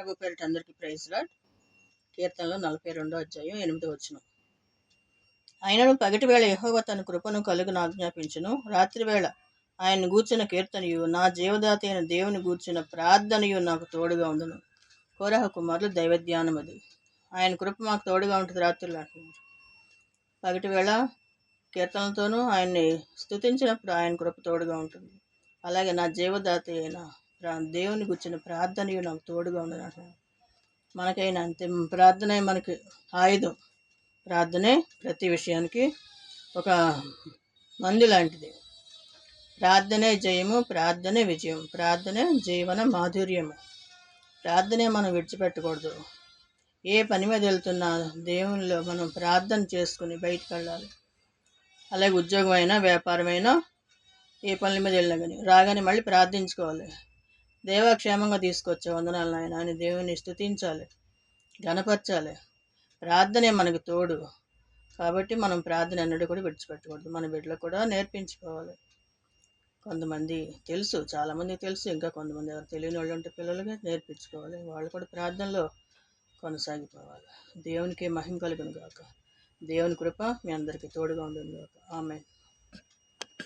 ప్రభు పేరిట అందరికీ praise lord. కీర్తనలో 42వ అధ్యాయం 8వ వచనం. ఆయనను పగటివేళ యెహోవా తన కృపను కలుగును ఆజ్ఞాపించును. రాత్రివేళ ఆయన్ని గూర్చిన కీర్తనయు నా జీవదాత అయిన దేవుని గూర్చిన ప్రార్థనయు నాకు తోడుగా ఉండును. కోరహ కుమారులు దైవధ్యానం అది. ఆయన కృప మాకు తోడుగా ఉంటుంది రాత్రులు అంటున్నారు. పగటివేళ కీర్తనలతోనూ ఆయన్ని స్తుతించినప్పుడు ఆయన కృప తోడుగా ఉంటుంది. అలాగే నా జీవదాత అయిన దేవుని గుర్చిన ప్రార్థనయు నాకు తోడుగా ఉండను అంటున్నాను. మనకైనా అంతే, ప్రార్థనే మనకి ఆయుధం. ప్రార్థనే ప్రతి విషయానికి ఒక మందు లాంటిది. ప్రార్థనే జయము, ప్రార్థనే విజయం, ప్రార్థనే జీవన మాధుర్యము. ప్రార్థనే మనం విడిచిపెట్టకూడదు. ఏ పని మీద వెళ్తున్నా దేవునిలో మనం ప్రార్థన చేసుకుని బయటకు వెళ్ళాలి. అలాగే ఉద్యోగం అయినా వ్యాపారమైనా ఏ పనుల మీద వెళ్ళినా కానీ రాగానే మళ్ళీ ప్రార్థించుకోవాలి. దేవాక్షేమంగా తీసుకొచ్చే వందనాలు నాయన అని దేవుని స్తుతించాలి, ఘనపరచాలి. ప్రార్థనే మనకు తోడు. కాబట్టి మనం ప్రార్థన ఎన్నడూ కూడా విడిచిపెట్టకూడదు. మన బిడ్డలకు కూడా నేర్పించుకోవాలి. కొంతమంది తెలుసు, చాలామందికి తెలుసు, ఇంకా కొంతమంది ఎవరు తెలియని వాళ్ళు ఉంటే పిల్లలకి నేర్పించుకోవాలి. వాళ్ళు కూడా ప్రార్థనలో కొనసాగిపోవాలి. దేవునికి మహిమ కలుగును గాక. దేవుని కృప మీ అందరికీ తోడుగా ఉండును గాక. ఆమేన్.